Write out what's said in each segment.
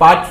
5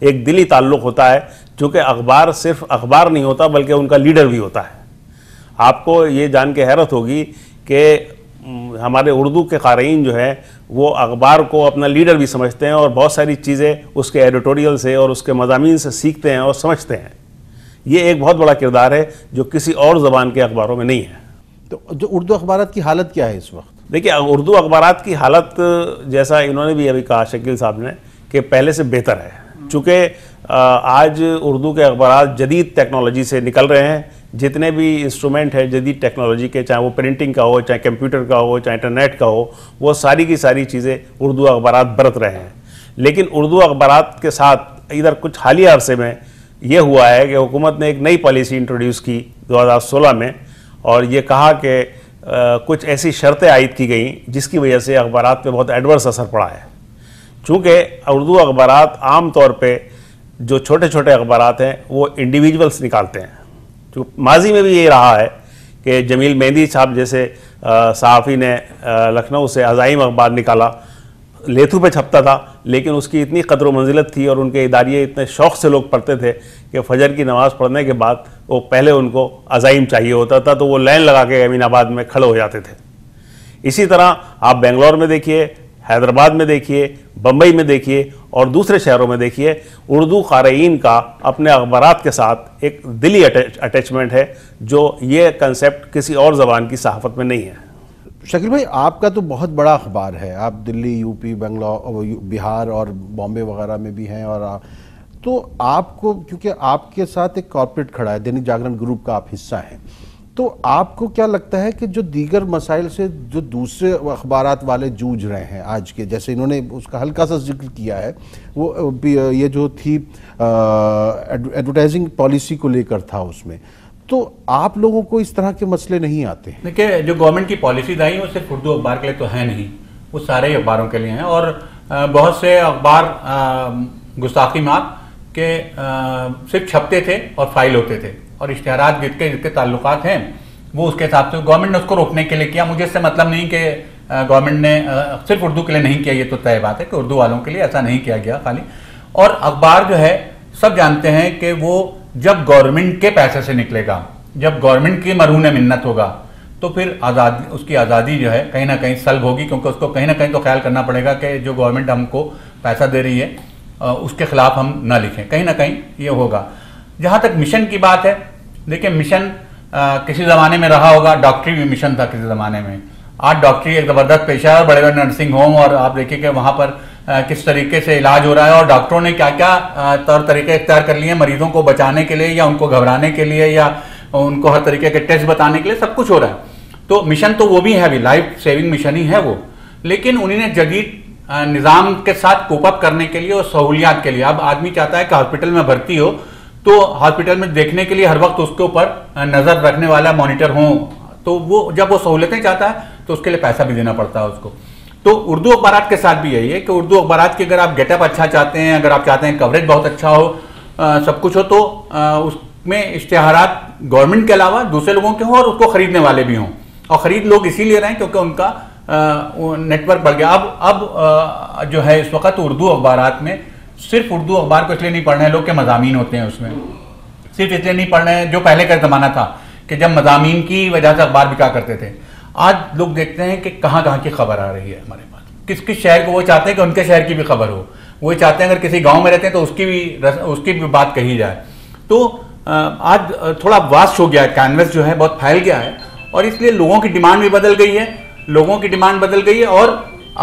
ایک دلی تعلق ہوتا ہے، چونکہ اخبار صرف اخبار نہیں ہوتا بلکہ ان کا لیڈر بھی ہوتا ہے۔ آپ کو یہ جان کے حیرت ہوگی کہ ہمارے اردو کے قارئین جو ہیں وہ اخبار کو اپنا لیڈر بھی سمجھتے ہیں اور بہت ساری چیزیں اس کے ایڈیٹوریل سے اور اس کے مضامین سے سیکھتے ہیں اور سمجھتے ہیں۔ یہ ایک بہت بڑا کردار ہے جو کسی اور زبان کے اخباروں میں نہیں ہے۔ تو جو اردو اخبارات کی حالت کیا ہے اس وقت؟ دیکھیے، اردو اخبارات کی حالت جیسا انہوں نے بھی ابھی کہا شکیل صاحب نے کہ پہلے سے بہتر ہے، چونکہ آج اردو کے اخبارات جدید ٹیکنالوجی سے نکل رہے ہیں۔ جتنے بھی انسٹرومنٹ ہیں جدید ٹیکنالوجی کے، چاہے وہ پرنٹنگ کا ہو، چاہے کمپیوٹر کا ہو، چاہے انٹرنیٹ کا ہو، وہ ساری کی ساری چیزیں اردو اخبارات برت رہے ہیں۔ لیکن اردو اخبارات کے ساتھ ادھر کچھ حالیہ عرصے میں یہ ہوا ہے کہ حکومت نے ایک نئی پالیسی انٹروڈیوس کی 2016 میں، اور یہ کہا کہ کچھ ایسی شرطیں عائد کی گئیں جس کی وجہ سے اخبارات پہ بہت ایڈورس اثر پڑا ہے۔ چونکہ اردو اخبارات عام طور پہ جو چھوٹے چھوٹے اخبارات ہیں وہ انڈیویجولس نکالتے ہیں۔ جو ماضی میں بھی یہ رہا ہے کہ جمیل مہندی صاحب جیسے صحافی نے لکھنؤ سے عزائم اخبار نکالا، لیتھو پہ چھپتا تھا، لیکن اس کی اتنی قدر و منزلت تھی اور ان کے اداریے اتنے شوق سے لوگ پڑھتے تھے کہ فجر کی نماز پڑھنے کے بعد وہ پہلے ان کو عزائم چاہیے ہوتا تھا تو وہ لائن لگا کے امین آباد میں کھڑے ہو جاتے تھے۔ اسی طرح آپ بنگلور میں دیکھیے، حیدرآباد میں دیکھیے، بمبئی میں دیکھیے اور دوسرے شہروں میں دیکھیے، اردو قارئین کا اپنے اخبارات کے ساتھ ایک دلی اٹیچمنٹ ہے جو یہ کنسیپٹ کسی اور زبان کی صحافت میں نہیں ہے۔ شکیل بھائی، آپ کا تو بہت بڑا اخبار ہے، آپ دلی، یو پی، بنگلور، بہار اور بامبے وغیرہ میں بھی ہیں، اور تو آپ کو، کیونکہ آپ کے ساتھ ایک کارپوریٹ کھڑا ہے، دینک جاگرن گروپ کا آپ حصہ ہیں، تو آپ کو کیا لگتا ہے کہ جو دیگر مسائل سے جو دوسرے اخبارات والے جوجھ رہے ہیں آج کے، جیسے انہوں نے اس کا ہلکا سا ذکر کیا ہے، وہ یہ جو تھی ایڈورٹائزنگ پالیسی کو لے کر تھا، اس میں تو آپ لوگوں کو اس طرح کے مسئلے نہیں آتے؟ دیکھیں، جو گورنمنٹ کی پالیسیز آئی وہ صرف اردو اخبار کے لیے تو ہے نہیں، وہ سارے اخباروں کے لیے ہیں، اور بہت سے اخبار گستاخی معاف کہ صرف چھپتے تھے اور فائل ہوتے تھے، اور اشتہارات جس کے تعلقات ہیں وہ اس کے حساب سے گورنمنٹ نے اس کو روکنے کے لیے کیا۔ مجھے اس سے مطلب نہیں کہ گورنمنٹ نے صرف اردو کے لیے نہیں کیا، یہ تو طے بات ہے کہ اردو والوں کے لیے ایسا نہیں کیا گیا خالی۔ اور اخبار جو ہے سب جانتے ہیں کہ وہ جب گورنمنٹ کے پیسے سے نکلے گا، جب گورنمنٹ کی مرہون منت ہوگا، تو پھر آزادی، اس کی آزادی جو ہے کہیں نہ کہیں سلب ہوگی، کیونکہ اس کو کہیں نہ کہیں تو خیال کرنا پڑے گا کہ جو گورنمنٹ ہم کو پیسہ دے رہی ہے اس کے خلاف ہم نہ لکھیں، کہیں نہ کہیں یہ ہوگا۔ جہاں تک مشن کی بات ہے، دیکھیں مشن کسی زمانے میں رہا ہوگا، ڈاکٹری بھی مشن تھا کسی زمانے میں۔ آج ڈاکٹری ایک زبردست پیشہ ہے، اور بڑے بڑے نرسنگ ہوم، اور آپ دیکھیں کہ وہاں پر کس طریقے سے علاج ہو رہا ہے، اور ڈاکٹروں نے کیا کیا طور طریقے اختیار کر لیے ہیں مریضوں کو بچانے کے لیے، یا ان کو گھبرانے کے لیے، یا ان کو ہر طریقے کے ٹیسٹ بتانے کے لیے، سب کچھ ہو رہا ہے۔ تو مشن تو وہ بھی ہے، ابھی لائف سیونگ مشن ہی ہے وہ، لیکن انہیں نے جدید نظام کے ساتھ کوپ اپ کرنے کے لیے اور سہولیات کے لیے، اب آدمی چاہتا ہے کہ ہاسپٹل میں بھرتی ہو تو ہاسپٹل میں دیکھنے کے لیے ہر وقت اس کے اوپر نظر رکھنے والا مانیٹر ہوں، تو وہ جب وہ سہولتیں چاہتا ہے تو اس کے لیے پیسہ بھی دینا پڑتا ہے اس کو۔ تو اردو اخبارات کے ساتھ بھی یہی ہے کہ اردو اخبارات کی اگر آپ گیٹ اپ اچھا چاہتے ہیں، اگر آپ چاہتے ہیں کوریج بہت اچھا ہو، سب کچھ ہو، تو اس میں اشتہارات گورنمنٹ کے علاوہ دوسرے لوگوں کے ہوں اور اس کو خریدنے والے بھی ہوں، اور خرید لوگ اسی لیے رہے ہیں کیونکہ ان کا نیٹ ورک بڑھ گیا۔ اب جو ہے اس وقت اردو اخبارات میں صرف اردو اخبار کو اس لیے نہیں پڑھ رہے ہیں لوگ کہ مضامین ہوتے ہیں اس میں، صرف اس لیے نہیں پڑھ رہے ہیں جو پہلے کا زمانہ تھا کہ جب مضامین کی وجہ سے اخبار بکا کرتے تھے۔ آج لوگ دیکھتے ہیں کہ کہاں کہاں کی خبر آ رہی ہے ہمارے پاس، کس کس شہر کو، وہ چاہتے ہیں کہ ان کے شہر کی بھی خبر ہو، وہ چاہتے ہیں اگر کسی گاؤں میں رہتے ہیں تو اس کی بھی بات کہی جائے۔ تو آج تھوڑا واسٹ ہو گیا ہے، کینوس جو ہے بہت پھیل گیا ہے، اور اس لیے لوگوں کی ڈیمانڈ بھی بدل گئی ہے، اور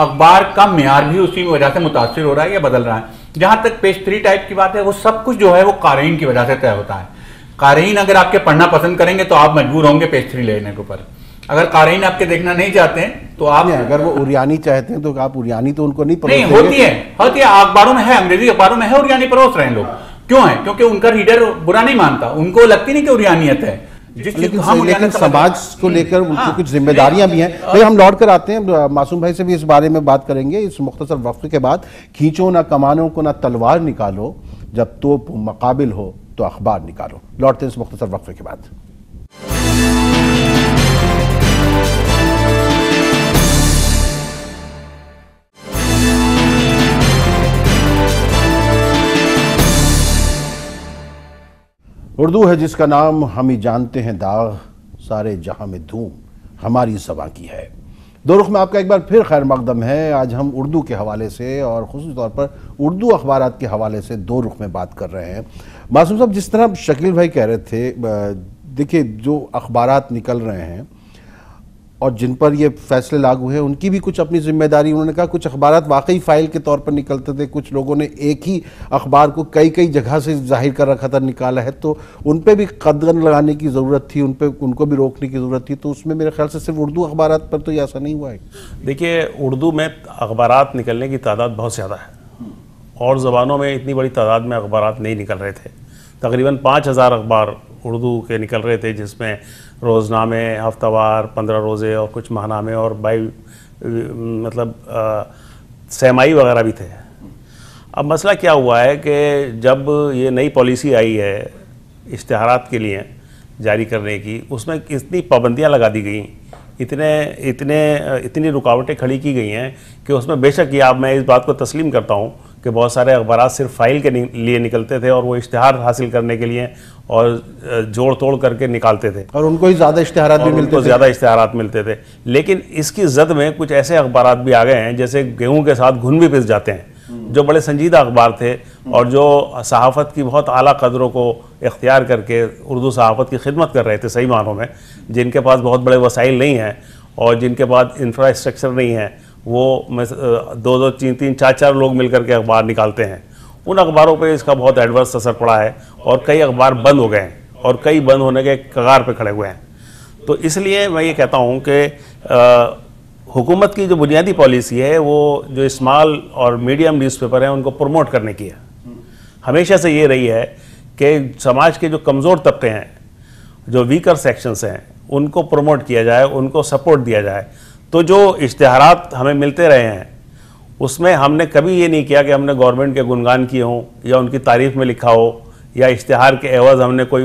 اخبار کا معیار بھی اسی وجہ سے متاثر ہو رہا ہے یا بدل رہا ہے۔ جہاں تک پیج 3 ٹائپ کی بات ہے، وہ سب کچھ جو ہے وہ قارئین کی وجہ سے طے ہوتا ہے۔ قارئین اگر آپ کے پڑھنا پسند کریں گے تو آپ مجبور ہوں گے پیج 3 لینے کے اوپر، اگر قارئین آپ کے دیکھنا نہیں چاہتے ہیں تو آپ، اگر وہ اوریانی چاہتے ہیں تو آپ اوریانی تو ان کو نہیں پڑھتے نہیں ہوتی ہے اخباروں میں ہے، انگریزی اخباروں میں ہے اوریانی پروس رہے ہیں لوگ، کیوں ہے؟ کیونکہ ان کا ریڈر برا نہیں مانتا، ان کو لگتی نہیں کہ اوریانیت ہے، لیکن سماج کو لے کر ان کی کچھ ذمہ داریاں بھی ہیں۔ بھائی ہم لوٹ کر آتے ہیں، معصوم بھائی سے بھی اس بارے میں بات کریں گے اس مختصر وقفے کے بعد۔ کھینچو نہ کمانوں کو نہ تلوار نکالو، جب توپ مقابل ہو تو اخبار نکالو۔ لوٹتے ہیں اس مختصر وقفے کے بعد۔ اردو ہے جس کا نام ہم ہی جانتے ہیں داغ، سارے جہاں میں دھوم ہماری زباں کی ہے۔ دو رخ میں آپ کا ایک بار پھر خیر مقدم ہے۔ آج ہم اردو کے حوالے سے اور خصوصی طور پر اردو اخبارات کے حوالے سے دو رخ میں بات کر رہے ہیں۔ معصوم صاحب، جس طرح شکیل بھائی کہہ رہے تھے، دیکھیں جو اخبارات نکل رہے ہیں اور جن پر یہ فیصلے لاگو ہیں ان کی بھی کچھ اپنی ذمہ داری، انہوں نے کہا کچھ اخبارات واقعی فائل کے طور پر نکلتے تھے، کچھ لوگوں نے ایک ہی اخبار کو کئی جگہ سے ظاہر کر رکھا تھا، نکالا ہے، تو ان پہ بھی قدغن لگانے کی ضرورت تھی، ان کو بھی روکنے کی ضرورت تھی۔ تو اس میں میرے خیال سے صرف اردو اخبارات پر تو یہ ایسا نہیں ہوا ہے۔ دیکھیے، اردو میں اخبارات نکلنے کی تعداد بہت زیادہ ہے، اور زبانوں میں اتنی بڑی تعداد میں اخبارات نہیں نکل رہے تھے۔ تقریباً 5000 اخبار اردو کے نکل رہے تھے، جس میں روزنامے، ہفتہ وار، 15 روزے اور کچھ ماہنامے اور سیمائی وغیرہ بھی تھے۔ اب مسئلہ کیا ہوا ہے کہ جب یہ نئی پالیسی آئی ہے اشتہارات کے لیے جاری کرنے کی، اس میں اتنی پابندیاں لگا دی گئیں، اتنی رکاوٹیں کھڑی کی گئی ہیں کہ اس میں بے شک یہ میں اس بات کو تسلیم کرتا ہوں کہ بہت سارے اخبارات صرف فائل کے لیے نکلتے تھے اور وہ اشتہار حاصل کرنے کے لیے اور جوڑ توڑ کر کے نکالتے تھے، اور ان کو ہی زیادہ اشتہارات بھی ملتے تھے، زیادہ اشتہارات ملتے تھے۔ لیکن اس کی زد میں کچھ ایسے اخبارات بھی آ گئے ہیں جیسے گیہوں کے ساتھ گھن بھی پس جاتے ہیں، جو بڑے سنجیدہ اخبار تھے اور جو صحافت کی بہت اعلیٰ قدروں کو اختیار کر کے اردو صحافت کی خدمت کر رہے تھے صحیح معنوں میں، جن کے پاس بہت بڑے وسائل نہیں ہیں اور جن کے پاس انفراسٹرکچر نہیں ہے، وہ 2 3 4 لوگ مل کر کے اخبار نکالتے ہیں۔ ان اخباروں پہ اس کا بہت ایڈورس اثر پڑا ہے اور کئی اخبار بند ہو گئے ہیں اور کئی بند ہونے کے کگار پہ کھڑے ہوئے ہیں۔ تو اس لیے میں یہ کہتا ہوں کہ حکومت کی جو بنیادی پالیسی ہے وہ جو اسمال اور میڈیم نیوز پیپر ہیں ان کو پروموٹ کرنے کی ہے۔ ہمیشہ سے یہ رہی ہے کہ سماج کے جو کمزور طبقے ہیں، جو ویکر سیکشنز ہیں، ان کو پروموٹ کیا جائے، ان کو سپورٹ دیا جائے۔ تو جو اشتہارات ہمیں ملتے رہے ہیں اس میں ہم نے کبھی یہ نہیں کیا کہ ہم نے گورنمنٹ کے گنگان کیے ہوں یا ان کی تعریف میں لکھا ہو، یا اشتہار کے عوض ہم نے کوئی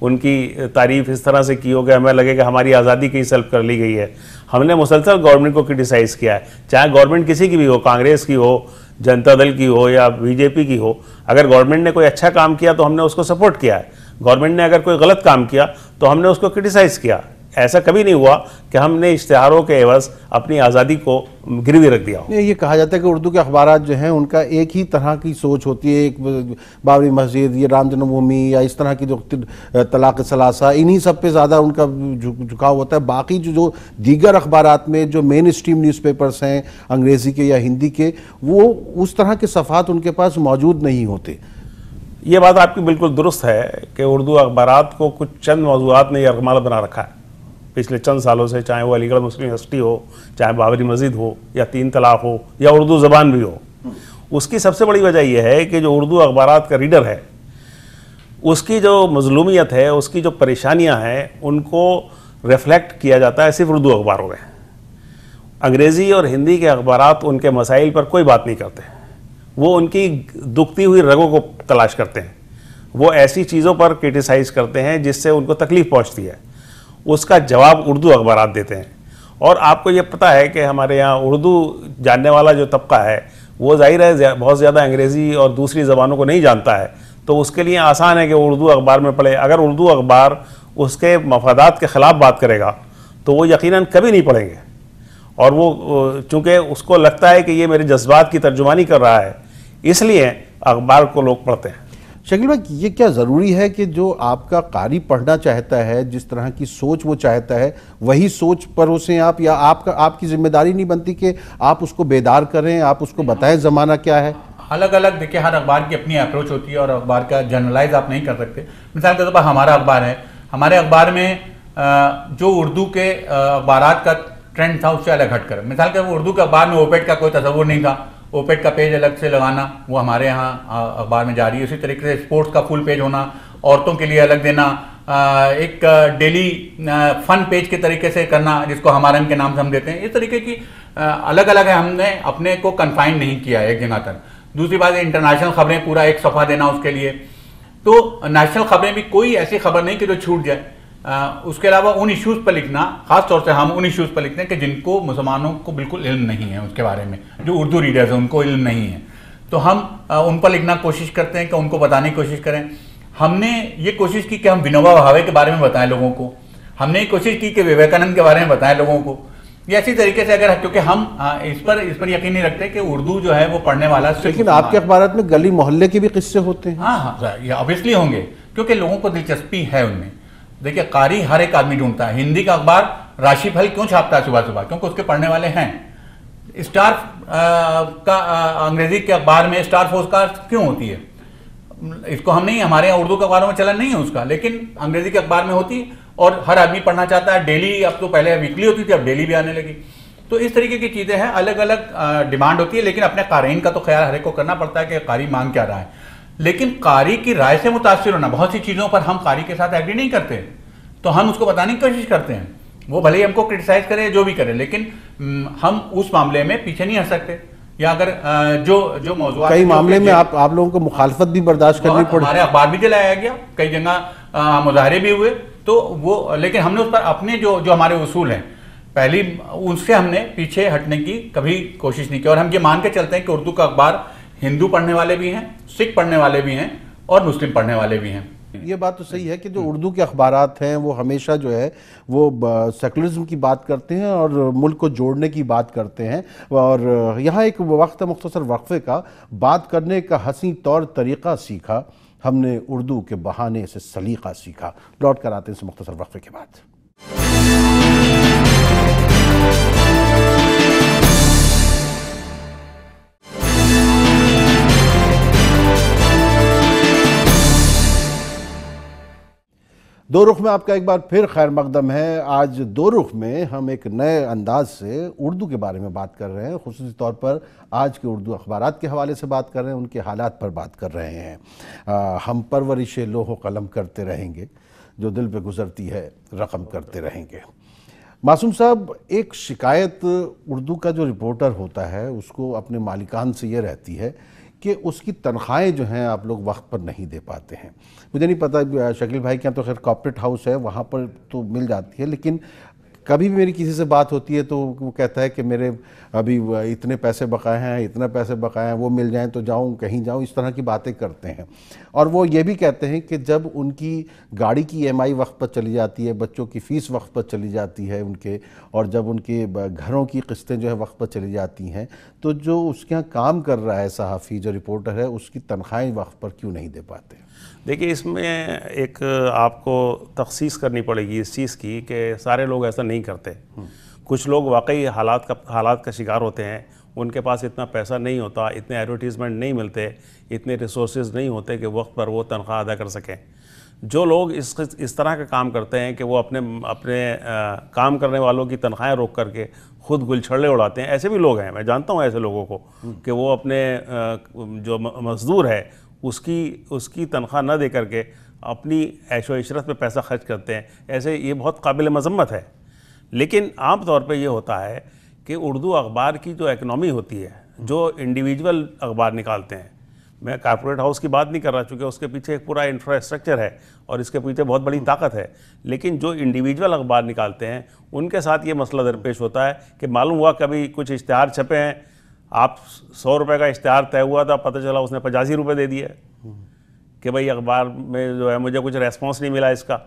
ان کی تعریف اس طرح سے کی ہو کہ ہمیں لگے کہ ہماری آزادی کہیں سلب کر لی گئی ہے۔ ہم نے مسلسل گورنمنٹ کو کرٹیسائز کیا ہے، چاہے گورنمنٹ کسی کی بھی ہو، کانگریس کی ہو، جنتا دل کی ہو یا بی جے پی کی ہو۔ اگر گورنمنٹ نے کوئی اچھا کام کیا تو ہم نے اس کو سپورٹ کیا ہے، گورنمنٹ نے اگر کوئی غلط کام کیا تو ہم نے اس کو کرٹیسائز کیا۔ ایسا کبھی نہیں ہوا کہ ہم نے اشتہاروں کے عوض اپنی آزادی کو گروی رکھ دیا ہو۔ یہ کہا جاتا ہے کہ اردو کے اخبارات جو ہیں ان کا ایک ہی طرح کی سوچ ہوتی ہے، ایک بابری مسجد، یہ رام جنم بھومی یا اس طرح کی جو طلاق ثلاثہ، انہی سب پہ زیادہ ان کا جھکاؤ ہوتا ہے۔ باقی جو دیگر اخبارات میں جو مین اسٹریم نیوز پیپرز ہیں انگریزی کے یا ہندی کے، وہ اس طرح کے صفحات ان کے پاس موجود نہیں ہوتے۔ یہ بات آپ کی بالکل درست ہے کہ اردو اخبارات کو کچھ چند موضوعات نے یرغمال بنا رکھا ہے پچھلے چند سالوں سے، چاہے وہ علی گڑھ مسلم یونیورسٹی ہو، چاہے بابری مسجد ہو، یا 3 طلاق ہو، یا اردو زبان بھی ہو۔ اس کی سب سے بڑی وجہ یہ ہے کہ جو اردو اخبارات کا ریڈر ہے اس کی جو مظلومیت ہے، اس کی جو پریشانیاں ہیں، ان کو ریفلیکٹ کیا جاتا ہے صرف اردو اخباروں میں۔ انگریزی اور ہندی کے اخبارات ان کے مسائل پر کوئی بات نہیں کرتے، وہ ان کی دکھتی ہوئی رگوں کو تلاش کرتے ہیں، وہ ایسی چیزوں پر کرٹیسائز کرتے ہیں جس سے ان کو تکلیف پہنچتی ہے، اس کا جواب اردو اخبارات دیتے ہیں۔ اور آپ کو یہ پتہ ہے کہ ہمارے یہاں اردو جاننے والا جو طبقہ ہے وہ ظاہر ہے بہت زیادہ انگریزی اور دوسری زبانوں کو نہیں جانتا ہے، تو اس کے لیے آسان ہے کہ وہ اردو اخبار میں پڑھے۔ اگر اردو اخبار اس کے مفادات کے خلاف بات کرے گا تو وہ یقیناً کبھی نہیں پڑھیں گے، اور وہ چونکہ اس کو لگتا ہے کہ یہ میرے جذبات کی ترجمانی کر رہا ہے، اس لیے اخبار کو لوگ پڑھتے ہیں۔ شکیل بھائی، یہ کیا ضروری ہے کہ جو آپ کا قاری پڑھنا چاہتا ہے، جس طرح کی سوچ وہ چاہتا ہے، وہی سوچ پر اسے آپ، یا آپ کی ذمہ داری نہیں بنتی کہ آپ اس کو بیدار کریں، آپ اس کو بتائیں زمانہ کیا ہے؟ الگ الگ دیکھیں، ہر اخبار کی اپنی اپروچ ہوتی ہے اور اخبار کا جنرلائز آپ نہیں کر سکتے۔ مثال کے طور پر ہمارا اخبار ہے، ہمارے اخبار میں جو اردو کے اخبارات کا ٹرینڈ تھا اس سے الگ ہٹ کر، مثال کے اردو کے اخبار میں اوپیٹ کا کوئی تصور نہیں تھا، اوپیٹ کا پیج الگ سے لگانا وہ ہمارے یہاں اخبار میں جاری ہے۔ اسی طریقے سے اسپورٹس کا فل پیج ہونا، عورتوں کے لیے الگ دینا، ایک ڈیلی فن پیج کے طریقے سے کرنا جس کو ہمارن کے نام سے ہم دیتے ہیں، اس طریقے کی الگ الگ ہے۔ ہم نے اپنے کو کنفائن نہیں کیا ہے ایک جگہ تک۔ دوسری بات انٹرنیشنل خبریں پورا ایک صفحہ دینا اس کے لیے، تو نیشنل خبریں بھی کوئی ایسی خبر نہیں کہ جو چھوٹ جائے۔ اس کے علاوہ ان ایشوز پر لکھنا، خاص طور سے ہم ان ایشوز پر لکھتے ہیں کہ جن کو مسلمانوں کو بالکل علم نہیں ہے اس کے بارے میں، جو اردو ریڈرز ہیں ان کو علم نہیں ہے، تو ہم ان پر لکھنا کوشش کرتے ہیں کہ ان کو بتانے کی کوشش کریں۔ ہم نے یہ کوشش کی کہ ہم ونوبا بھاوے کے بارے میں بتائیں لوگوں کو, ہم نے یہ کوشش کی کہ وویکانند کے بارے میں بتائیں لوگوں کو. یہ اسی طریقے سے اگر, کیونکہ ہم اس پر یقین نہیں رکھتے کہ اردو جو ہے وہ پڑھنے والا, لیکن آپ کے اخبارات میں گلی محلے کے بھی قصے ہوتے ہیں. ہاں یہ obviously ہوں گے, کیونکہ لوگوں کو دلچسپی ہے ان میں. دیکھیے قاری ہر ایک آدمی ڈھونڈتا ہے. ہندی کا اخبار راشی پھل کیوں چھاپتا ہے صبح صبح؟ کیونکہ اس کے پڑھنے والے ہیں. اسٹار کا انگریزی کے اخبار میں اسٹار فورس کا کیوں ہوتی ہے؟ اس کو ہم نہیں, ہمارے یہاں اردو کے اخباروں میں چلن نہیں ہے اس کا, لیکن انگریزی کے اخبار میں ہوتی ہے اور ہر آدمی پڑھنا چاہتا ہے. ڈیلی, اب تو پہلے ویکلی ہوتی تھی, اب ڈیلی بھی آنے لگی. تو اس طریقے کی چیزیں ہیں, الگ الگ ڈیمانڈ ہوتی ہے. لیکن اپنے قارئین کا تو خیال ہر ایک کو کرنا پڑتا ہے کہ قاری مانگ کیا رہا ہے. لیکن قاری کی رائے سے متاثر ہونا, بہت سی چیزوں پر ہم قاری کے ساتھ ایگری نہیں کرتے تو ہم اس کو بتانے کی کوشش کرتے ہیں. وہ بھلے ہی ہم کو کرٹیسائز کرے, جو بھی کرے, لیکن ہم اس معاملے میں پیچھے نہیں ہٹ سکتے. یا اگر جو موضوعات, کئی معاملے میں آپ لوگوں کو مخالفت بھی برداشت کرنی پڑی, ہمارے اخبار بھی جلایا گیا, کئی جگہ مظاہرے بھی ہوئے, تو وہ, لیکن ہم نے اس پر اپنے جو ہمارے اصول ہیں پہلی, ان سے ہم نے پیچھے ہٹنے کی کبھی کوشش نہیں کی. اور ہم یہ مان کے چلتے ہیں کہ اردو کا اخبار ہندو پڑھنے والے بھی ہیں, سکھ پڑھنے والے بھی ہیں اور مسلم پڑھنے والے بھی ہیں. یہ بات تو صحیح ہے کہ جو اردو کے اخبارات ہیں وہ ہمیشہ جو ہے وہ سیکولرزم کی بات کرتے ہیں اور ملک کو جوڑنے کی بات کرتے ہیں. اور یہاں ایک وقت مختصر وقفے کا, بات کرنے کا حسین طور طریقہ سیکھا ہم نے, اردو کے بہانے سے سلیقہ سیکھا. لوٹ کر آتے ہیں اس مختصر وقفے کے بعد. دو رخ میں آپ کا ایک بار پھر خیر مقدم ہے. آج دو رخ میں ہم ایک نئے انداز سے اردو کے بارے میں بات کر رہے ہیں, خصوصی طور پر آج کے اردو اخبارات کے حوالے سے بات کر رہے ہیں, ان کے حالات پر بات کر رہے ہیں. ہم پرورش لوح و قلم کرتے رہیں گے, جو دل پہ گزرتی ہے رقم کرتے رہیں گے. معصوم صاحب, ایک شکایت اردو کا جو رپورٹر ہوتا ہے اس کو اپنے مالکان سے یہ رہتی ہے کہ اس کی تنخواہیں جو ہیں آپ لوگ وقت پر نہیں دے پاتے ہیں. مجھے نہیں پتا, شکیل بھائی کے یہاں تو خیر کارپوریٹ ہاؤس ہے, وہاں پر تو مل جاتی ہے, لیکن کبھی بھی میری کسی سے بات ہوتی ہے تو وہ کہتا ہے کہ میرے ابھی اتنے پیسے بقائے ہیں, اتنا پیسے بقائے ہیں, وہ مل جائیں تو جاؤں, کہیں جاؤں, اس طرح کی باتیں کرتے ہیں. اور وہ یہ بھی کہتے ہیں کہ جب ان کی گاڑی کی EMI وقت پر چلی جاتی ہے, بچوں کی فیس وقت پر چلی جاتی ہے ان کے, اور جب ان کے گھروں کی قسطیں جو ہے وقت پر چلی جاتی ہیں, تو جو اس کے یہاں کام کر رہا ہے صحافی, جو رپورٹر ہے, اس کی تنخواہیں وقت پر کیوں نہیں دے پاتے؟ دیکھیے, اس میں ایک آپ کو تخصیص کرنی پڑے گی اس چیز کی کہ سارے لوگ ایسا نہیں کرتے. کچھ لوگ واقعی حالات کا شکار ہوتے ہیں, ان کے پاس اتنا پیسہ نہیں ہوتا, اتنے ایڈورٹیزمنٹ نہیں ملتے, اتنے ریسورسز نہیں ہوتے کہ وقت پر وہ تنخواہ ادا کر سکیں. جو لوگ اس طرح کا کام کرتے ہیں کہ وہ اپنے کام کرنے والوں کی تنخواہیں روک کر کے خود گلچھڑے اڑاتے ہیں, ایسے بھی لوگ ہیں. میں جانتا ہوں ایسے لوگوں کو کہ وہ اپنے جو مزدور ہے اس کی تنخواہ نہ دے کر کے اپنی عیش و عشرت پہ پیسہ خرچ کرتے ہیں. ایسے یہ بہت قابل مذمت ہے. لیکن عام طور پہ یہ ہوتا ہے کہ اردو اخبار کی جو اکنامی ہوتی ہے, جو انڈیویجول اخبار نکالتے ہیں, میں کارپوریٹ ہاؤس کی بات نہیں کر رہا چونکہ اس کے پیچھے ایک پورا انفراسٹرکچر ہے اور اس کے پیچھے بہت بڑی طاقت ہے, لیکن جو انڈیویجول اخبار نکالتے ہیں ان کے ساتھ یہ مسئلہ درپیش ہوتا ہے کہ معلوم ہوا کبھی کچھ اشتہار چھپے ہیں, آپ 100 روپے کا اشتہار طے ہوا تھا, پتہ چلا اس نے 85 روپے دے دیے کہ بھئی اخبار میں جو ہے مجھے کچھ ریسپانس نہیں ملا اس کا.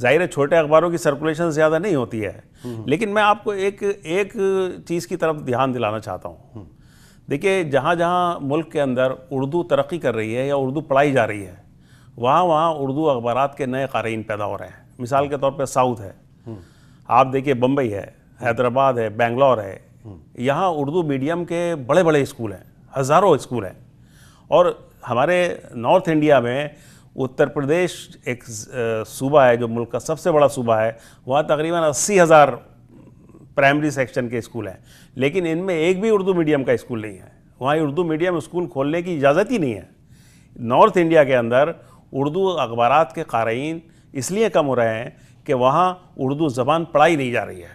ظاہر ہے چھوٹے اخباروں کی سرکولیشن زیادہ نہیں ہوتی ہے, لیکن میں آپ کو ایک چیز کی طرف دھیان دلانا چاہتا ہوں. دیکھیے, جہاں جہاں ملک کے اندر اردو ترقی کر رہی ہے یا اردو پڑھائی جا رہی ہے, وہاں اردو اخبارات کے نئے قارئین پیدا ہو رہے ہیں. مثال کے طور پہ ساؤتھ ہے, آپ دیکھیے بمبئی ہے, حیدرآباد ہے, بنگلور ہے, یہاں اردو میڈیم کے بڑے بڑے اسکول ہیں, ہزاروں اسکول ہیں. اور ہمارے نارتھ انڈیا میں اتر پردیش ایک صوبہ ہے جو ملک کا سب سے بڑا صوبہ ہے, وہاں تقریباً 80,000 پرائمری سیکشن کے اسکول ہیں, لیکن ان میں ایک بھی اردو میڈیم کا اسکول نہیں ہے. وہاں اردو میڈیم اسکول کھولنے کی اجازت ہی نہیں ہے. نارتھ انڈیا کے اندر اردو اخبارات کے قارئین اس لیے کم ہو رہے ہیں کہ وہاں اردو زبان پڑھائی نہیں جا رہی ہے.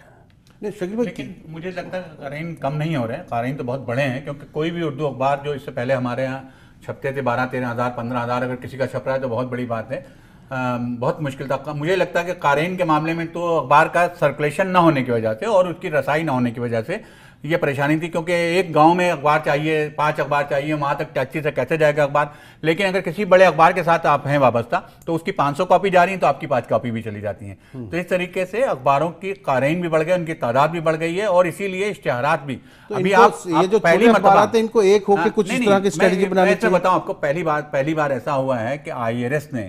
لیکن مجھے لگتا ہے قارئین کم نہیں ہو رہے ہیں, قارئین تو بہت بڑے ہیں, کیونکہ کوئی بھی اردو اخبار جو اس سے پہلے ہمارے ہاں چھپتے تھے 12-13 ہزار 15 ہزار, اگر کسی کا چھپ رہا ہے تو بہت بڑی بات ہے. بہت مشکل تھا. مجھے لگتا ہے کہ قارئین کے معاملے میں تو اخبار کا سرکولیشن نہ ہونے کی وجہ سے اور اس کی رسائی نہ ہونے کی وجہ سے یہ پریشانی تھی, کیونکہ ایک گاؤں میں اخبار چاہیے, 5 اخبار چاہیے, وہاں تک ٹیکسی سے کیسے جائے گا اخبار. لیکن اگر کسی بڑے اخبار کے ساتھ آپ ہیں وابستہ تو اس کی 500 کاپی جا رہی ہیں تو آپ کی 5 کاپی بھی چلی جاتی ہیں. تو اس طریقے سے اخباروں کی قارئین بھی بڑھ گئے, ان کی تعداد بھی بڑھ گئی ہے, اور اسی لیے اشتہارات بھی. ابھی آپ یہ جو پہلی اخبارات ہیں ان کو ایک ہو کے کچھ اس طرح کی اسٹریٹجی بنانی چاہیے. میں بتاؤں آپ کو, پہلی بار ایسا ہوا ہے کہ IRS نے,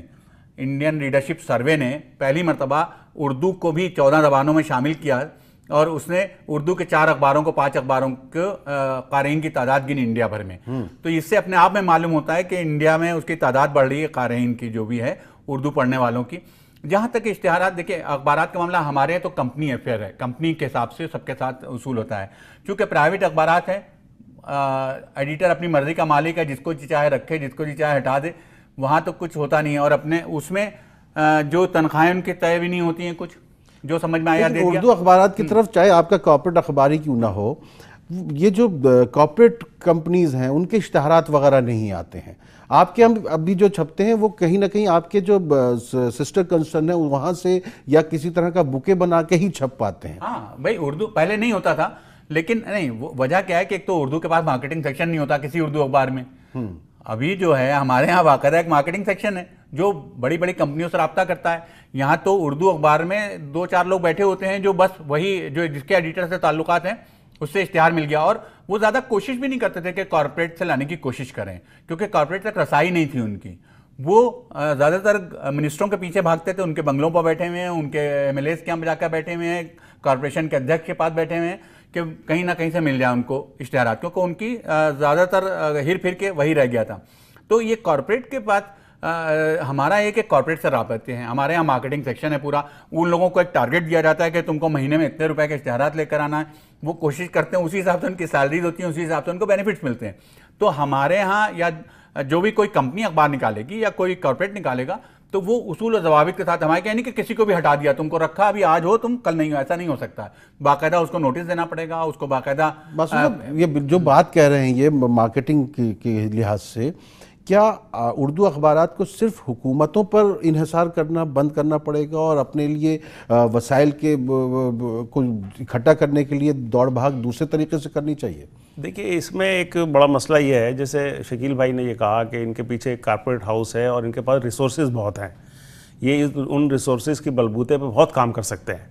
انڈین ریڈرشپ سروے نے پہلی مرتبہ اردو کو بھی 14 زبانوں میں شامل کیا, اور اس نے اردو کے 4 اخباروں کو 5 اخباروں کے قارئین کی تعداد گنی انڈیا بھر میں. تو اس سے اپنے آپ میں معلوم ہوتا ہے کہ انڈیا میں اس کی تعداد بڑھ رہی ہے قارئین کی, جو بھی ہے اردو پڑھنے والوں کی. جہاں تک اشتہارات, دیکھیں اخبارات کا معاملہ ہمارے تو کمپنی افیئر ہے, کمپنی کے حساب سے سب کے ساتھ اصول ہوتا ہے. چونکہ پرائیویٹ اخبارات ہیں, ایڈیٹر اپنی مرضی کا مالک ہے, جس کو جی چاہے رکھے, جس کو جی چاہے ہٹا دے, وہاں تو کچھ ہوتا نہیں ہے. اور اپنے اس میں جو تنخواہیں ان کی طے بھی نہیں ہوتی ہیں, کچھ جو سمجھ میں آیا دے دیا. اردو اخبارات کی طرف چاہے آپ کا کارپوریٹ اخباری کیوں نہ ہو, یہ جو کارپوریٹ کمپنیز ہیں ان کے اشتہارات وغیرہ نہیں آتے ہیں. آپ کے ابھی جو چھپتے ہیں وہ کہیں نہ کہیں آپ کے جو سسٹر کنسرن ہے وہاں سے یا کسی طرح کا بکے بنا کے ہی چھپ پاتے ہیں. ہاں بھائی, اردو پہلے نہیں ہوتا تھا, لیکن نہیں, وجہ کیا ہے کہ ایک تو اردو کے پاس مارکیٹنگ سیکشن نہیں ہوتا کسی اردو اخبار میں. ابھی جو ہے ہمارے ہاں باقاعدہ ایک مارکیٹنگ سیکشن ہے جو بڑی بڑی کمپنیوں سے رابطہ کرتا ہے. یہاں تو اردو اخبار میں 2-4 لوگ بیٹھے ہوتے ہیں جو بس وہی جو جس کے ایڈیٹر سے تعلقات ہیں اس سے اشتہار مل گیا, اور وہ زیادہ کوشش بھی نہیں کرتے تھے کہ کارپوریٹ سے لانے کی کوشش کریں, کیونکہ کارپوریٹ تک رسائی نہیں تھی ان کی. وہ زیادہ تر منسٹروں کے پیچھے بھاگتے تھے, ان کے بنگلوں پر بیٹھے ہوئے ہیں, ان کے MLAs کے یہاں جا کر بیٹھے ہوئے ہیں, کارپوریشن کے ادھیکش کے پاس بیٹھے ہوئے ہیں کہ کہیں نہ کہیں سے مل جائے ان کو اشتہارات, کیونکہ ان کی زیادہ تر ہر پھر کے وہی رہ گیا تھا. تو یہ کارپوریٹ کے پاس ہمارا ایک کارپوریٹ سے رابطے ہیں. ہمارے یہاں مارکیٹنگ سیکشن ہے پورا, ان لوگوں کو ایک ٹارگٹ دیا جاتا ہے کہ تم کو مہینے میں اتنے روپے کے اشتہارات لے کر آنا ہے. وہ کوشش کرتے ہیں, اسی حساب سے ان کی سیلریز ہوتی ہیں, اسی حساب سے ان کو بینیفٹس ملتے ہیں. تو ہمارے ہاں یا جو بھی کوئی کمپنی اخبار نکالے گی یا کوئی کارپوریٹ نکالے گا تو وہ اصول و ضوابط کے ساتھ, ہمارے کہنے کہ کسی کو بھی ہٹا دیا, تم کو رکھا ابھی آج ہو تم کل نہیں ہو, ایسا نہیں ہو سکتا. باقاعدہ اس کو نوٹس دینا پڑے گا, اس کو باقاعدہ. یہ جو بات کہہ رہے ہیں یہ مارکیٹنگ کے لحاظ سے, کیا اردو اخبارات کو صرف حکومتوں پر انحصار کرنا بند کرنا پڑے گا اور اپنے لیے وسائل کے کو اکٹھا کرنے کے لیے دوڑ بھاگ دوسرے طریقے سے کرنی چاہیے؟ دیکھیے اس میں ایک بڑا مسئلہ یہ ہے, جیسے شکیل بھائی نے یہ کہا کہ ان کے پیچھے ایک کارپوریٹ ہاؤس ہے اور ان کے پاس ریسورسز بہت ہیں, یہ ان ریسورسز کی بلبوتے پہ بہت کام کر سکتے ہیں.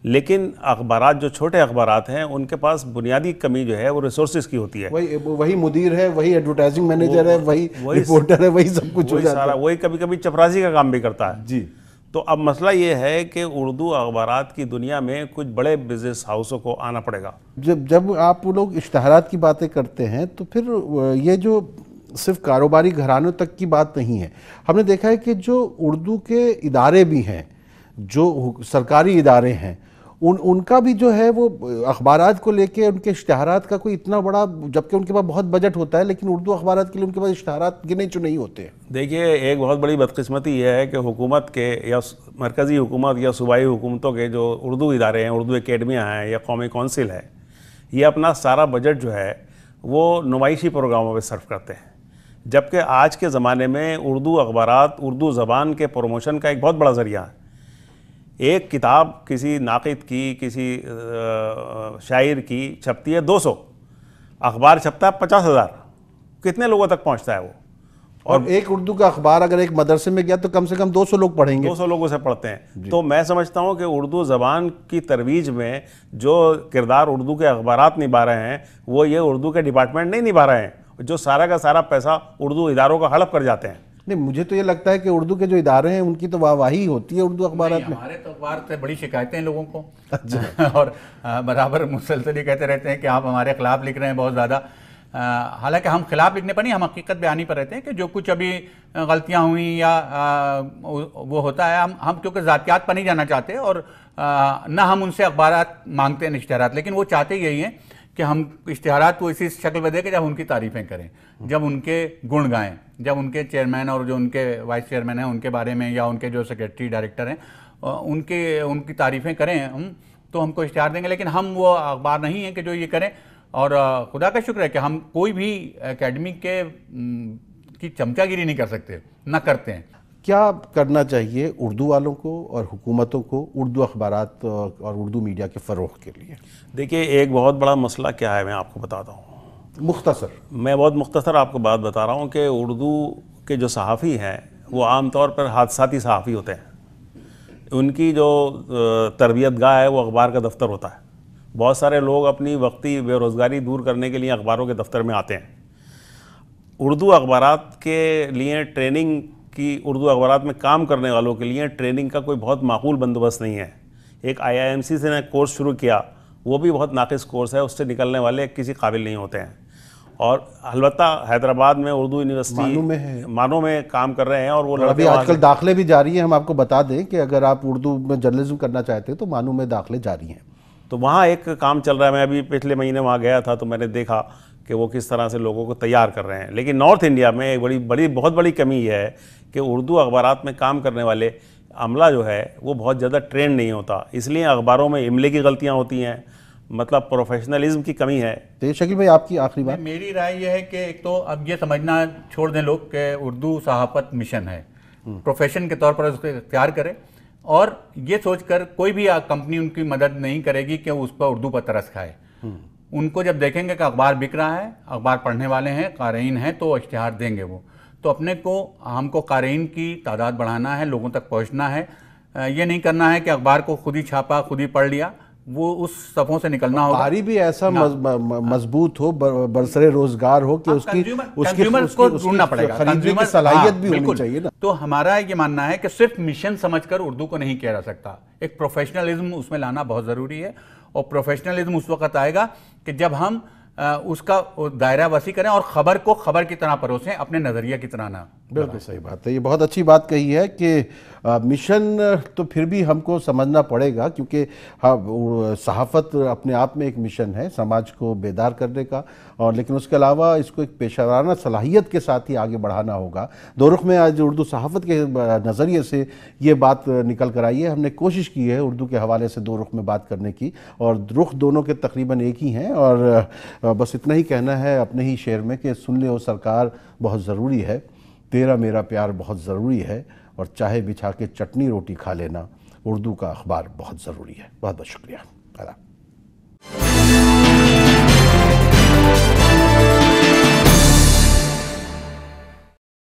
لیکن اخبارات جو چھوٹے اخبارات ہیں ان کے پاس بنیادی کمی جو ہے وہ ریسورسز کی ہوتی ہے. وہی مدیر ہے, وہی ایڈورٹائزنگ مینیجر ہے, وہی رپورٹر ہے, وہی سب کچھ ہو جاتا ہے, وہی کبھی کبھی چپرازی کا کام بھی کرتا ہے. جی. تو اب مسئلہ یہ ہے کہ اردو اخبارات کی دنیا میں کچھ بڑے بزنس ہاؤسوں کو آنا پڑے گا. جب آپ لوگ اشتہارات کی باتیں کرتے ہیں تو پھر یہ جو صرف کاروباری گھرانوں تک کی بات نہیں ہے. ہم نے دیکھا ہے کہ جو اردو کے ادارے بھی ہیں, جو سرکاری ادارے ہیں, ان کا بھی جو ہے وہ اخبارات کو لے کے ان کے اشتہارات کا کوئی اتنا بڑا, جبکہ ان کے پاس بہت بجٹ ہوتا ہے, لیکن اردو اخبارات کے لیے ان کے پاس اشتہارات گنے چنے ہی ہوتے ہیں. دیکھیے ایک بہت بڑی بدقسمتی یہ ہے کہ حکومت کے یا مرکزی حکومت یا صوبائی حکومتوں کے جو اردو ادارے ہیں, اردو اکیڈمیاں ہیں یا قومی کونسل ہے, یہ اپنا سارا بجٹ جو ہے وہ نمائشی پروگراموں پہ صرف کرتے ہیں. جبکہ آج کے زمانے میں اردو اخبارات اردو زبان کے پروموشن کا ایک بہت بڑا ذریعہ ہے. ایک کتاب کسی ناقد کی, کسی شاعر کی چھپتی ہے 200, اخبار چھپتا ہے 50,000. کتنے لوگوں تک پہنچتا ہے وہ؟ اور ایک اردو کا اخبار اگر ایک مدرسے میں گیا تو کم سے کم 200 لوگ پڑھیں گے, 200 لوگوں سے پڑھتے ہیں. تو میں سمجھتا ہوں کہ اردو زبان کی ترویج میں جو کردار اردو کے اخبارات نبھا رہے ہیں وہ یہ اردو کے ڈپارٹمنٹ نہیں نبھا رہے ہیں, جو سارا کا سارا پیسہ اردو اداروں کا ہڑپ کر جاتے ہیں. نہیں, مجھے تو یہ لگتا ہے کہ اردو کے جو ادارے ہیں ان کی تو واہی ہوتی ہے اردو اخبارات میں. ہمارے تو اخبار سے بڑی شکایتیں ہیں لوگوں کو, اور برابر مسلسل یہ کہتے رہتے ہیں کہ آپ ہمارے خلاف لکھ رہے ہیں بہت زیادہ. حالانکہ ہم خلاف لکھنے پر نہیں, ہم حقیقت بیانی پر رہتے ہیں کہ جو کچھ ابھی غلطیاں ہوئیں یا وہ ہوتا ہے, ہم کیونکہ ذاتیات پر نہیں جانا چاہتے, اور نہ ہم ان سے اخبارات مانگتے ہیں اشتہارات, لیکن وہ چاہتے یہی ہیں کہ ہم اشتہارات کو اسی شکل میں دیں کہ جب ان کی تعریفیں کریں, جب ان کے گن گائیں, جب ان کے چیئرمین اور جو ان کے وائس چیئرمین ہیں ان کے بارے میں, یا ان کے جو سیکریٹری ڈائریکٹر ہیں ان کی تعریفیں کریں ہم, تو ہم کو اشتہار دیں گے. لیکن ہم وہ اخبار نہیں ہیں کہ جو یہ کریں, اور خدا کا شکر ہے کہ ہم کوئی بھی اکیڈمی کی چمچہ گیری نہیں کر سکتے, نہ کرتے ہیں. کیا کرنا چاہیے اردو والوں کو اور حکومتوں کو اردو اخبارات اور اردو میڈیا کے فروغ کے لیے؟ دیکھیے ایک بہت بڑا مسئلہ کیا ہے، میں آپ کو بتاتا ہوں میں بہت مختصر آپ کو بات بتا رہا ہوں کہ اردو کے جو صحافی ہیں وہ عام طور پر حادثاتی صحافی ہوتے ہیں. ان کی جو تربیت گاہ ہے وہ اخبار کا دفتر ہوتا ہے. بہت سارے لوگ اپنی وقتی بے روزگاری دور کرنے کے لیے اخباروں کے دفتر میں آتے ہیں. اردو اخبارات کے لیے ٹریننگ کی، اردو اخبارات میں کام کرنے والوں کے لیے ٹریننگ کا کوئی بہت معقول بندوبست نہیں ہے. ایک IIMC سے نے کورس شروع کیا، وہ بھی بہت ناقص کورس ہے، اس سے نکلنے والے کسی قابل نہیں ہوتے ہیں. اور البتہ حیدرآباد میں اردو یونیورسٹی مانو میں کام کر رہے ہیں، اور وہ ابھی آج کل داخلے بھی جاری ہیں. ہم آپ کو بتا دیں کہ اگر آپ اردو میں جرنلزم کرنا چاہتے ہیں تو مانو میں داخلے جاری ہیں. تو وہاں ایک کام چل رہا ہے. میں ابھی پچھلے مہینے وہاں گیا تھا تو میں نے دیکھا کہ وہ کس طرح سے لوگوں کو تیار کر رہے ہیں. لیکن نارتھ انڈیا میں ایک بہت بڑی کمی یہ ہے کہ اردو اخبارات میں کام کرنے والے عملہ جو ہے وہ بہت زیادہ ٹرینڈ نہیں ہوتا. اس لیے اخباروں میں املے کی غلطیاں ہوتی ہیں، مطلب پروفیشنلزم کی کمی ہے. تو شکیل بھائی آپ کی آخری بات. میری رائے یہ ہے کہ ایک تو اب یہ سمجھنا چھوڑ دیں لوگ کہ اردو صحافت مشن ہے، پروفیشن کے طور پر اس کو اختیار کرے، اور یہ سوچ کر کوئی بھی کمپنی ان کی مدد نہیں کرے گی کہ اس پر اردو پر ترس کھائے. ان کو جب دیکھیں گے کہ اخبار بک رہا ہے، اخبار پڑھنے والے ہیں، قارئین ہیں، تو اشتہار دیں گے. وہ تو ہم کو قارئین کی تعداد بڑھانا ہے، لوگوں تک پہنچنا ہے. یہ نہیں کرنا ہے کہ اخبار کو خود ہی چھاپا، خود ہی پڑھ لیا. وہ اس صفوں سے نکلنا ہوگا. قاری بھی ایسا مضبوط ہو، برسر روزگار ہو کہ اس کی خریدنے کی صلاحیت بھی ہونی چاہیے نا. تو ہمارا یہ ماننا ہے کہ صرف مشن سمجھ کر اردو کو نہیں کیا جا سکتا. ایک پروفیشنلزم اس میں لانا بہت ضروری ہے، اور پروفیشنلزم اس وقت آئے گا کہ جب ہم اس کا دائرہ وسیع کریں اور خبر کو خبر کی طرح پروسیں، اپنے نظریہ کی طرح نہ. بالکل صحیح بات ہے. یہ بہت اچھی بات کہی ہے کہ مشن تو پھر بھی ہم کو سمجھنا پڑے گا، کیونکہ صحافت اپنے آپ میں ایک مشن ہے سماج کو بیدار کرنے کا، اور لیکن اس کے علاوہ اس کو ایک پیشہ ورانہ صلاحیت کے ساتھ ہی آگے بڑھانا ہوگا. دو رخ میں آج اردو صحافت کے نظریے سے یہ بات نکل کر آئی ہے. ہم نے کوشش کی ہے اردو کے حوالے سے دو رخ میں بات کرنے کی، اور رخ دونوں کے تقریباً ایک ہی ہیں. اور بس اتنا ہی کہنا ہے اپنے ہی شعر میں کہ سن لے او سرکار بہت ضروری ہے، تیرا میرا پیار بہت ضروری ہے، اور چاہے بچھا کے چٹنی روٹی کھا لینا، اردو کا اخبار بہت ضروری ہے. بہت بہت شکریہ.